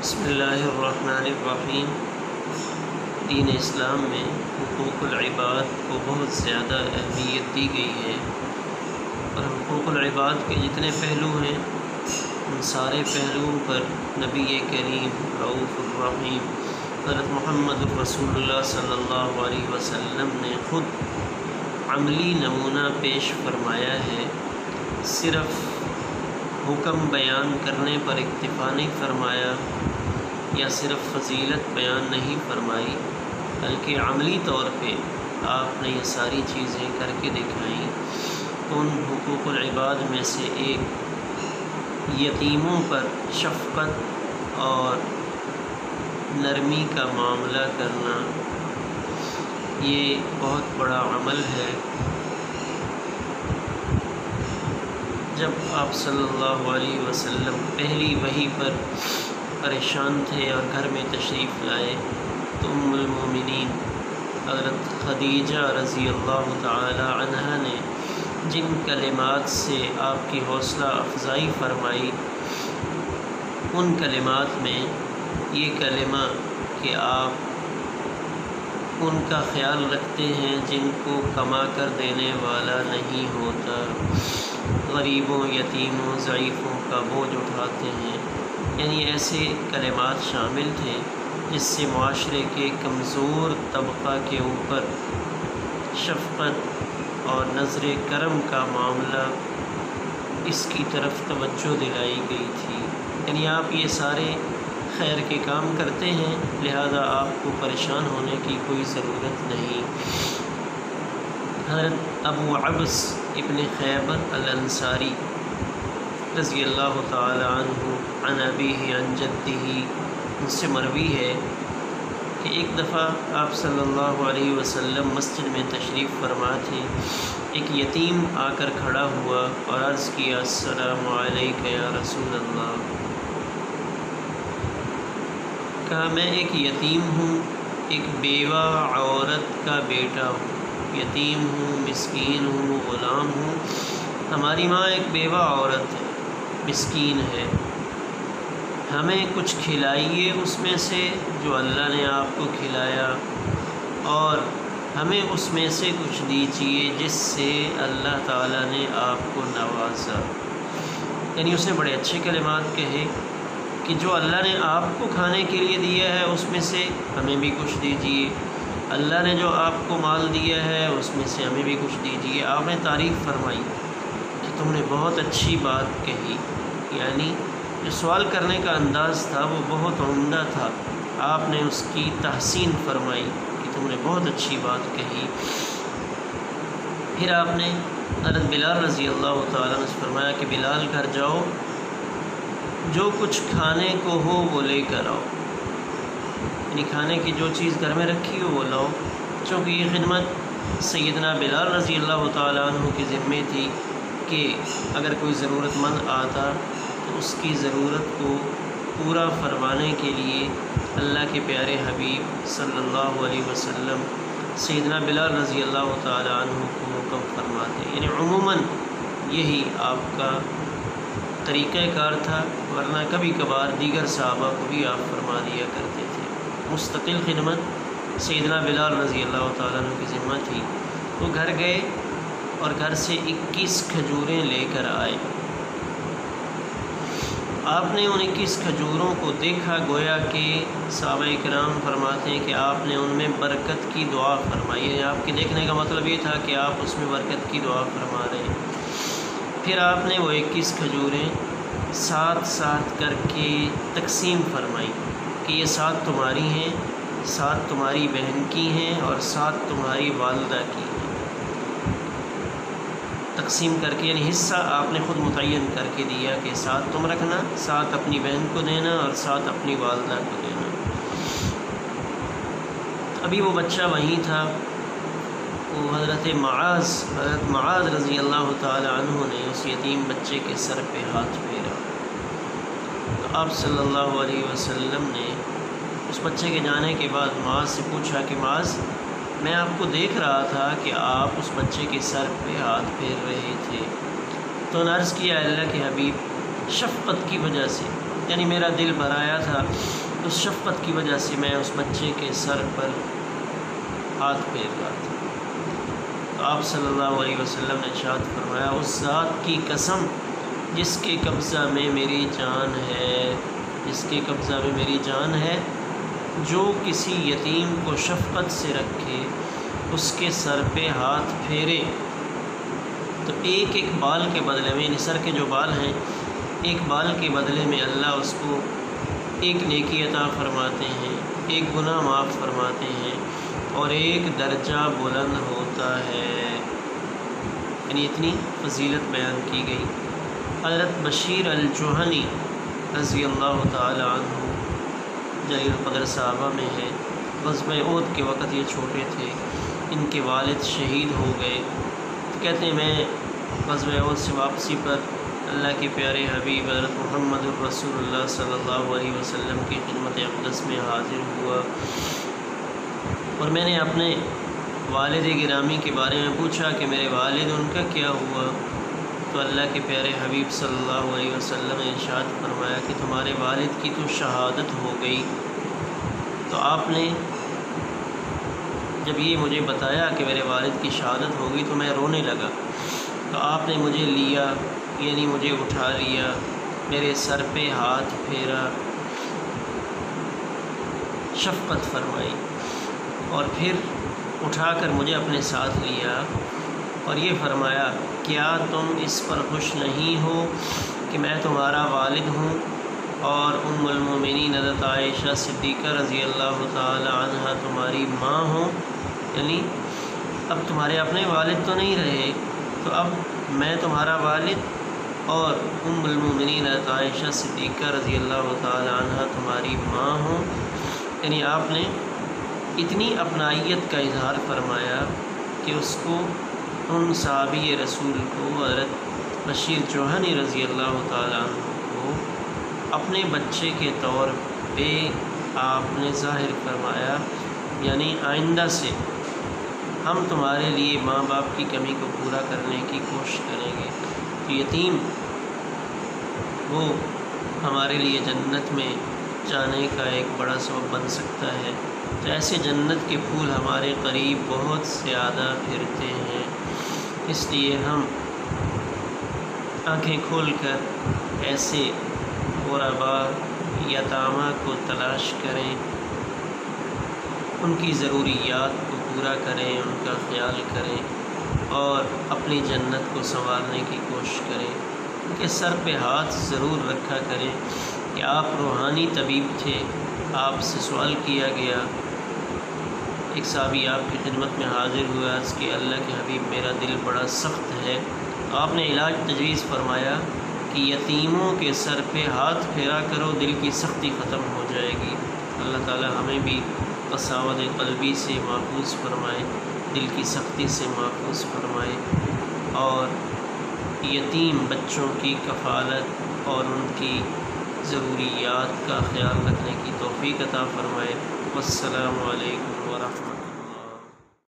بسم اللہ الرحمن الرحیم۔ دین اسلام میں حقوق العباد کو بہت زیادہ اہمیت دی گئی ہے، اور حقوق العباد کے جتنے پہلو ہیں ان سارے پہلوؤں پر نبی کریم رؤوف الرحیم حضرت محمد رسول اللہ صلی اللہ علیہ وسلم نے خود عملی نمونہ پیش فرمایا ہے۔ صرف حکم بیان کرنے پر اکتفا نہیں فرمایا یا صرف فضیلت بیان نہیں فرمائی، بلکہ عملی طور پہ آپ نے یہ ساری چیزیں کر کے دکھائیں۔ ان حقوق العباد میں سے ایک یتیموں پر شفقت اور نرمی کا معاملہ کرنا، یہ بہت بڑا عمل ہے۔ جب آپ صلی اللہ علیہ وسلم پہلی وحی پر پریشان تھے اور گھر میں تشریف لائے تو ام المومنین حضرت خدیجہ رضی اللہ تعالی عنہا نے جن کلمات سے آپ کی حوصلہ افزائی فرمائی، ان کلمات میں یہ کلمہ کہ آپ ان کا خیال رکھتے ہیں جن کو کما کر دینے والا نہیں ہوتا، غریبوں، یتیموں، ضعیفوں کا بوجھ اٹھاتے ہیں، یعنی ایسے کلمات شامل تھے جس سے معاشرے کے کمزور طبقہ کے اوپر شفقت اور نظر کرم کا معاملہ، اس کی طرف توجہ دلائی گئی تھی۔ یعنی آپ یہ سارے خیر کے کام کرتے ہیں، لہذا آپ کو پریشان ہونے کی کوئی ضرورت نہیں۔ حضرت ابو عبس ابن خیبر الانصاری رضی اللہ تعالی عنہ عن ابیہ عن جدہ، ان سے مروی ہے کہ ایک دفعہ آپ صلی اللہ علیہ وسلم مسجد میں تشریف فرما تھے، ایک یتیم آ کر کھڑا ہوا اور عرض کیا، السلام علیک یا رسول اللہ۔ کہا میں ایک یتیم ہوں، ایک بیوہ عورت کا بیٹا ہوں، یتیم ہوں، مسکین ہوں، غلام ہوں۔ ہماری ماں ایک بیوہ عورت ہے، مسکین ہے، ہمیں کچھ کھلائیے اس میں سے جو اللہ نے آپ کو کھلایا، اور ہمیں اس میں سے کچھ دیجیے جس سے اللہ تعالیٰ نے آپ کو نوازا۔ یعنی اس نے بڑے اچھے کلمات کہے کہ جو اللہ نے آپ کو کھانے کے لیے دیا ہے اس میں سے ہمیں بھی کچھ دیجیے، اللہ نے جو آپ کو مال دیا ہے اس میں سے ہمیں بھی کچھ دیجیے۔ آپ نے تعریف فرمائی کہ تم نے بہت اچھی بات کہی، یعنی جو سوال کرنے کا انداز تھا وہ بہت عمدہ تھا۔ آپ نے اس کی تحسین فرمائی کہ تم نے بہت اچھی بات کہی۔ پھر آپ نے حضرت بلال رضی اللہ تعالیٰ عنہ سے فرمایا کہ بلال گھر جاؤ، جو کچھ کھانے کو ہو وہ لے کر آؤ، یعنی کھانے کی جو چیز گھر میں رکھی ہو وہ لاؤ، چونکہ یہ خدمت سیدنا بلال رضی اللہ تعالیٰ عنہ کی ذمہ تھی کہ اگر کوئی ضرورت مند آتا تو اس کی ضرورت کو پورا فرمانے کے لیے اللہ کے پیارے حبیب صلی اللہ علیہ وسلم سیدنا بلال رضی اللہ تعالیٰ عنہ کو حکم فرماتے، یعنی عموماً یہی آپ کا طریقہ کار تھا، ورنہ کبھی کبھار دیگر صحابہ کو بھی آپ فرما دیا کرتے تھے۔ مستقل خدمت سیدنا بلال رضی اللہ تعالیٰ عنہ کی ذمہ تھی۔ وہ گھر گئے اور گھر سے 21 کھجوریں لے کر آئے۔ آپ نے ان 21 کھجوروں کو دیکھا، گویا کہ صحابہ کرام فرماتے ہیں کہ آپ نے ان میں برکت کی دعا فرمائی، یعنی آپ کے دیکھنے کا مطلب یہ تھا کہ آپ اس میں برکت کی دعا فرما رہے ہیں۔ پھر آپ نے وہ 21 کھجوریں ساتھ ساتھ کر کے تقسیم فرمائی کہ یہ 7 تمہاری ہیں، 7 تمہاری بہن کی ہیں اور 7 تمہاری والدہ کی ہیں۔ تقسیم کر کے یعنی حصہ آپ نے خود متعین کر کے دیا کہ 7 تم رکھنا، 7 اپنی بہن کو دینا اور 7 اپنی والدہ کو دینا۔ ابھی وہ بچہ وہیں تھا، وہ حضرت معاذ رضی اللہ تعالی عنہ نے اس یتیم بچے کے سر پہ ہاتھ پھیرا، تو آپ صلی اللہ علیہ وسلم نے اس بچے کے جانے کے بعد معاذ سے پوچھا کہ معاذ، میں آپ کو دیکھ رہا تھا کہ آپ اس بچے کے سر پہ ہاتھ پھیر رہے تھے، تو عرض کیا اللہ کے حبیب، شفقت کی وجہ سے یعنی میرا دل بھرایا تھا، اس شفقت کی وجہ سے میں اس بچے کے سر پر ہاتھ پھیر رہا تھا۔ تو آپ صلی اللہ علیہ وسلم نے ارشاد فرمایا، اس ذات کی قسم جس کے قبضہ میں میری جان ہے، جس کے قبضہ میں میری جان ہے، جو کسی یتیم کو شفقت سے رکھے، اس کے سر پہ ہاتھ پھیرے، تو ایک ایک بال کے بدلے میں، یعنی سر کے جو بال ہیں، ایک بال کے بدلے میں اللہ اس کو ایک نیکی عطا فرماتے ہیں، ایک گناہ معاف فرماتے ہیں، اور ایک درجہ بلند ہوتا ہے۔ یعنی اتنی فضیلت بیان کی گئی۔ حضرت بشیر الجہنی رضی اللہ تعالی عنہ جلیل القدر صحابہ میں ہے۔ غزوہ احد کے وقت یہ چھوٹے تھے، ان کے والد شہید ہو گئے، تو کہتے ہیں میں غزوہ احد سے واپسی پر اللہ کے پیارے حبیب حضرت محمد الرسول اللہ صلی اللہ علیہ وسلم کی خدمت اقدس میں حاضر ہوا، اور میں نے اپنے والد گرامی کے بارے میں پوچھا کہ میرے والد، ان کا کیا ہوا؟ تو اللہ کے پیارے حبیب صلی اللہ علیہ وسلم نے ارشاد فرمایا کہ تمہارے والد کی تو شہادت ہو گئی۔ تو آپ نے جب یہ مجھے بتایا کہ میرے والد کی شہادت ہو گئی تو میں رونے لگا، تو آپ نے مجھے لیا، یعنی مجھے اٹھا لیا، میرے سر پہ ہاتھ پھیرا، شفقت فرمائی، اور پھر اٹھا کر مجھے اپنے ساتھ لیا، اور یہ فرمایا کیا تم اس پر خوش نہیں ہو کہ میں تمہارا والد ہوں اور ام المومنین حضرت عائشہ صدیقہ رضی اللہ تعالی عنہ تمہاری ماں ہوں؟ یعنی اب تمہارے اپنے والد تو نہیں رہے، تو اب میں تمہارا والد اور ام المومنین حضرت عائشہ صدیقہ رضی اللہ تعالی عنہ تمہاری ماں ہوں۔ یعنی آپ نے اتنی اپنائیت کا اظہار فرمایا کہ اس کو، ان صحابی رسول کو، حضرت بشیر جوہنی رضی اللہ تعالیٰ عنہ کو اپنے بچے کے طور پہ آپ نے ظاہر فرمایا، یعنی آئندہ سے ہم تمہارے لیے ماں باپ کی کمی کو پورا کرنے کی کوشش کریں گے۔ تو یتیم وہ ہمارے لیے جنت میں جانے کا ایک بڑا سبب بن سکتا ہے۔ تو ایسے جنت کے پھول ہمارے قریب بہت زیادہ پھرتے ہیں، اس لیے ہم آنکھیں کھول کر ایسے غربا یتامہ کو تلاش کریں، ان کی ضروریات کو پورا کریں، ان کا خیال کریں، اور اپنی جنت کو سنوارنے کی کوشش کریں۔ ان کے سر پہ ہاتھ ضرور رکھا کریں کہ آپ روحانی طبیب تھے، آپ سے سوال کیا گیا، ایک صحابی آپ کی خدمت میں حاضر ہوا، اس کے اللہ کے حبیب میرا دل بڑا سخت ہے، تو آپ نے علاج تجویز فرمایا کہ یتیموں کے سر پہ ہاتھ پھیرا کرو، دل کی سختی ختم ہو جائے گی۔ اللہ تعالی ہمیں بھی قساوت قلبی سے محفوظ فرمائے، دل کی سختی سے محفوظ فرمائے، اور یتیم بچوں کی کفالت اور ان کی ضروریات کا خیال رکھنے کی توفیق عطا فرمائے۔ والسلام علیکم۔